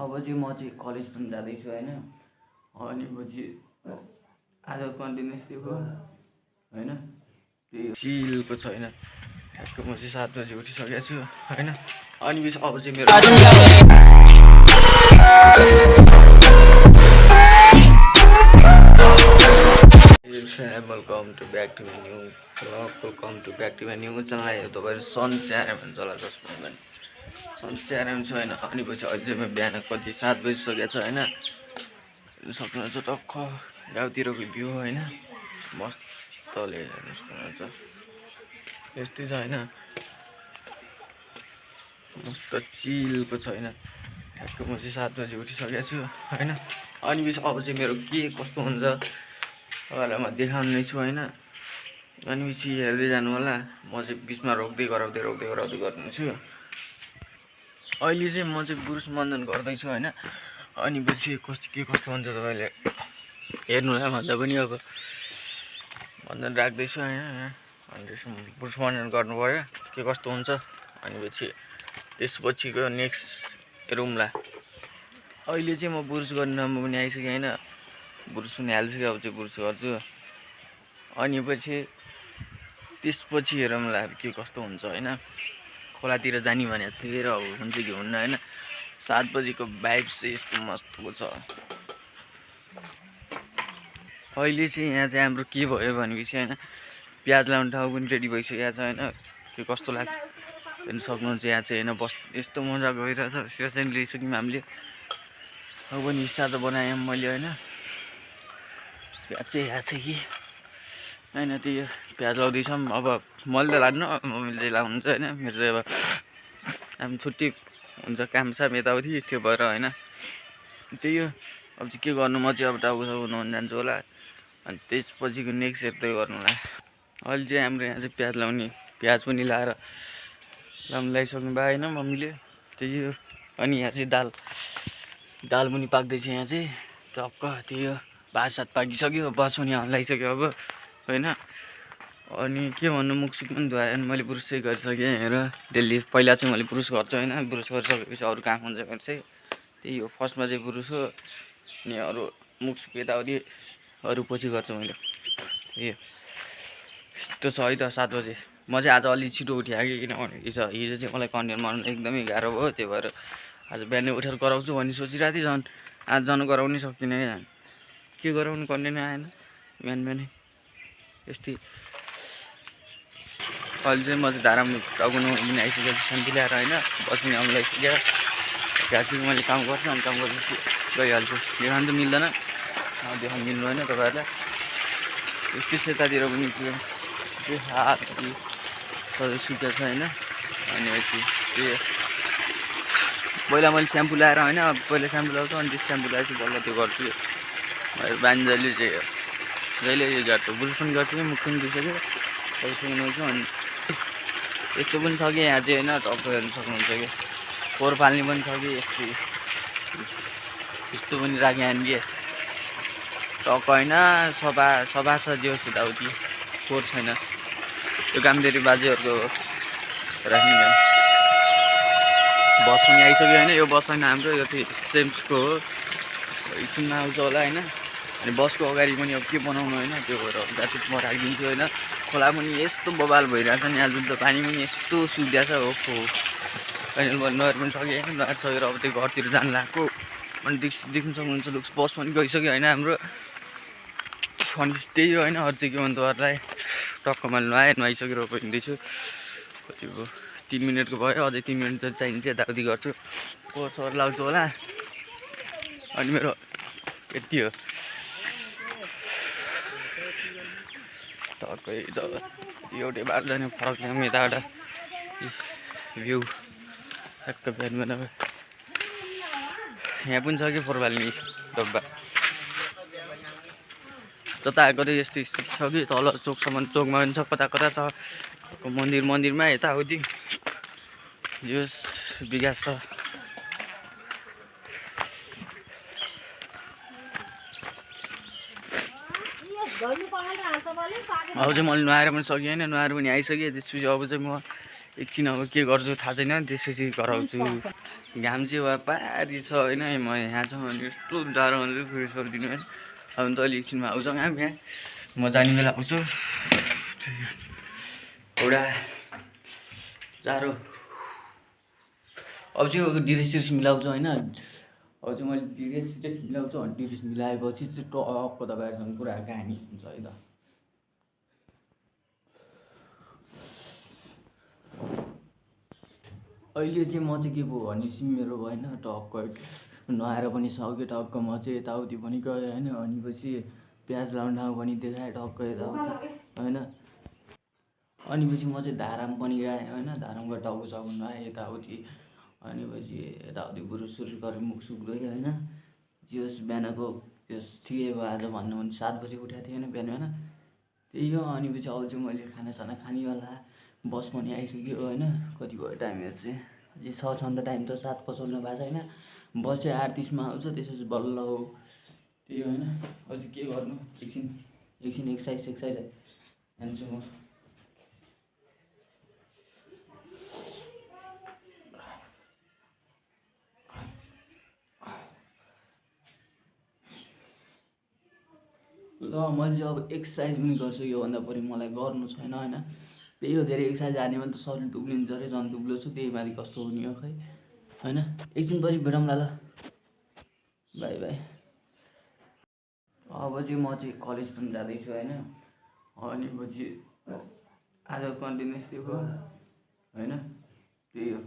अब चाहिँ म चाहिँ कलेज पनि जाँदैछु होइन। अनि पछि आज कन्टिन्युसली भयो होइन। त्यही चिलको छैन। ठ्याक्क म चाहिँ 7 बजी उठिसकेको छु होइन। अनि पछि अब चाहिँ मेरो welcome to back to new vlog, welcome to back to new channel. तपाईँहरू सन्चै भने जला जसमा भने सन्चै आराम छ होइन। अनि पछि अहिले चाहिँ म बिहान कति 7 बजिसकेको छ होइन। सक्नुहुन्छ टक्क गाउँतिरको भ्यू होइन, मस्तले हेर्नु सक्नुहुन्छ। यस्तै छ होइन, मस्त चिलको छैन। ठ्याक्क म चाहिँ 7 बजी उठिसकेको छु होइन। अनि पछि अब चाहिँ मेरो के कस्तो हुन्छ तपाईँहरूलाई म देखाउने नै छु होइन। अनि पछि हेर्दै जानु होला। म चाहिँ बिचमा रोक्दै गराउँदै गर्नेछु। अहिले चाहिँ म चाहिँ पुरुष मण्डन गर्दैछु होइन। अनि पछि के कस्तो हुन्छ तपाईँले हेर्नुलाई भन्दा पनि अब मण्डन राख्दैछु होइन। अनि त्यसमा पुरुष मण्डन गर्नु पऱ्यो, के कस्तो हुन्छ। अनि पछि त्यसपछिको नेक्स्ट रुमलाई अहिले चाहिँ म पुरुष गर्ने ठाउँमा पनि आइसकेँ होइन। पुरुष पनि हालिसक्यो, अब चाहिँ पुरुष गर्छु। अनि पछि त्यसपछि हेरौँला के कस्तो हुन्छ होइन। खोलातिर जाने भने थिएँ र अब हुन्छ कि हुन्न होइन। 7 बजीको भाइब चाहिँ यस्तो मस्तको छ। अहिले चाहिँ यहाँ चाहिँ हाम्रो के भयो भनेपछि होइन, प्याज लाउने ठाउँ पनि रेडी भइसकेको छ होइन। के कस्तो लाग्छ हेर्नु सक्नुहुन्छ। यहाँ चाहिँ होइन यस्तो मजा गइरहेछ। त्यो चाहिँ लिइसक्यौँ हामीले। अब पनि हिस्सा त बनाएँ मैले होइन। प्याज चाहिँ यहाँ छ कि होइन, त्यही प्याज लाउँदैछौँ। अब मैले त लान्न, मम्मीले चाहिँ लाउनुहुन्छ होइन। मेरो चाहिँ अब हामी छुट्टी हुन्छ, काम साम यताउति त्यो भएर होइन। त्यही हो, अब चाहिँ के गर्नु। म चाहिँ अब टाउको साउको नुहाउनु जान्छु होला। अनि त्यसपछिको नेक्स्ट यस्तै गर्नुलाई अहिले चाहिँ हाम्रो यहाँ चाहिँ प्याज लाउने, प्याज पनि लाएर लाउनु लगाइसक्नु भयो होइन मम्मीले। त्यही हो। अनि यहाँ चाहिँ दाल पनि पाक्दैछ यहाँ चाहिँ टक्क। त्यही हो, भात सात पाकिसक्यो, बस पनि आउनु लागिसक्यो अब होइन। अनि के भन्नु, मुखसुक पनि धुवाएँ। मैले पुरुष चाहिँ गरिसकेँ हेर डेली। पहिला चाहिँ मैले पुरुष गर्छु होइन। पुरुष गरिसकेपछि अरू काम हुन्छ भने चाहिँ त्यही हो, फर्स्टमा चाहिँ पुरुष हो। अनि अरू मुखसुक यताउति अरू पछि गर्छु मैले। त्यही हो, यस्तो छ है त 7 बजे। म चाहिँ आज अलि छिटो उठेँ कि, किनभने हिजो चाहिँ मलाई कन्टेन्ट बनाउनु एकदमै गाह्रो भयो। त्यही भएर आज बिहानै उठेर गराउँछु भन्ने सोचिरहेको थिएँ। झन् आज जानु गराउनै सक्दिनँ क्या। के गराउनु, कन्टेन्ट आएन बिहानै यस्तै। अहिले चाहिँ म चाहिँ धारामा टाउको नुहाउनु पनि आइसकेको छु शान्ति ल्याएर होइन। बस पनि आउनु लागिसक्यो। त्यहाँ चाहिँ मैले काम गर्छु, अनि काम गरेपछि गइहाल्छु। देखाउनु त मिल्दैन, देखाउनु मिल्नु होइन तपाईँहरूलाई। यस्तै सेतातिर पनि त्यो हात सबै सुकेको छ होइन। अनि पछि त्यो पहिला मैले स्याम्पू लगाएर होइन, पहिला स्याम्पू लगाउँछु अनि त्यो स्याम्पू लगाएपछि बल्ल त्यो गर्छु। बान्जाले चाहिँ जहिले यो गर्छु, ब्रुस पनि गर्छु कि मुख पनि धुइसक्यो, सबै सुक्नुहुन्छ। अनि यस्तो पनि छ कि यहाँ चाहिँ होइन, टक्क हेर्नु सक्नुहुन्छ कि फोहोर फाल्ने पनि छ कि यस्तो पनि राखेँ हामी कि टक्क होइन। सफा छ जो यताउति, फोहोर छैन। यो कामदेरी बाजेहरूको राख्ने काम। बस पनि आइसक्यो होइन। यो बस होइन हाम्रो, यो चाहिँ सेम्सको हो, एकछिनमा आउँछ होला होइन। अनि बसको अगाडि पनि अब के बनाउनु होइन, त्यो भएर जति म राखिदिन्छु होइन। खोला पनि यस्तो बबाल भइरहेछ नि आज त, पानी पनि यस्तो सुकिरहेछ हो। फाइनल नुहाएर पनि सकेँ होइन। नुहाएर सकेर अब चाहिँ घरतिर जानु लाग्यो। अनि देख्नु सक्नुहुन्छ लुक्स बस पनि गइसक्यो होइन हाम्रो। अनि त्यही हो होइन। अरू चाहिँ के भन्नु तपाईँहरूलाई, टक्क मैले नुहाइसकेर हिँड्दैछु। कति भयो, 3 मिनटको भयो। अझै 3 मिनट चाहिँ चाहिन्छ, यताउति गर्छु, फोहोर सोहोर लाउँछु होला। अनि मेरो यति हो टक्कै त। एउटै बाटो जाने फरक छ यताबाट भ्यू ठ्याक्क बिहान बिहान। यहाँ पनि छ कि फोहोर फाल्ने डब्बा। जता आएको चाहिँ यस्तै छ कि तल चोकसम्म, चोकमा पनि छ, कता कता छ मन्दिरमा यताउति जस विकास छ। अब चाहिँ मैले नुहाएर पनि सकेँ होइन। नुहाएर पनि आइसकेँ। त्यसपछि अब चाहिँ म एकछिन अब के गर्छु थाहा छैन, त्यसपछि गराउँछु। घाम चाहिँ पारी छ होइन, म यहाँ छ भने यस्तो जाडो हुन्छ फेरि सर्दिनु होइन। अब त अलि एकछिनमा आउँछ घाम यहाँ, म जाने बेला आउँछु। एउटा जाडो अब चाहिँ ड्रेस मिलाउँछु होइन। अब चाहिँ मैले ड्रेस मिलाउँछु अनि ड्रेस मिलाएपछि चाहिँ टक्क तपाईँहरूसँग पुरा कहानी हुन्छ है त। अहिले चाहिँ म चाहिँ के भयो भनेपछि मेरो भएन, टक्क नुहाएर पनि सक्यो, टक्क म चाहिँ यताउति पनि गएँ होइन। अनिपछि प्याज लाउने ठाउँ पनि देखाएँ टक्क यताउति होइन। अनिपछि म चाहिँ धाराम पनि गएँ होइन, धाराम गएर टाउको साउको नुहाएँ यताउति। अनिपछि यताउति बुरुस गरेर मुख सुख धोएँ होइन। जियोस् बिहानको त्यस ठिकै भयो आज भन्नु भने 7 बजी उठेको थिएँ होइन बिहान बिहान, त्यही हो। अनिपछि अब चाहिँ मैले खानासाना खानेवाला, बस पनि आइसक्यो होइन। कति भयो टाइमहरू चाहिँ अझै छ छन् त, टाइम त 7:55 भएको छ होइन। बस चाहिँ 8:30मा आउँछ, त्यसपछि बल्ल हो त्यही होइन। अझै के गर्नु, एकछिन एक्सर्साइज हान्छु म। ल मैले चाहिँ अब एक्सर्साइज पनि गर्छु, योभन्दा बढी मलाई गर्नु छैन होइन। त्यही हो, धेरै एक्सर्साइज हाने भने त शरीर दुब्लिन्छ अरे, झन् दुब्लो छु, त्यही माथि कस्तो हुने हो खै होइन। एकछिन पछि भेटौँला ल, बाई बाई। अब चाहिँ म चाहिँ कलेज पनि जाँदैछु होइन। अनिपछि आज कन्टिन्युस थियो होइन, त्यही हो।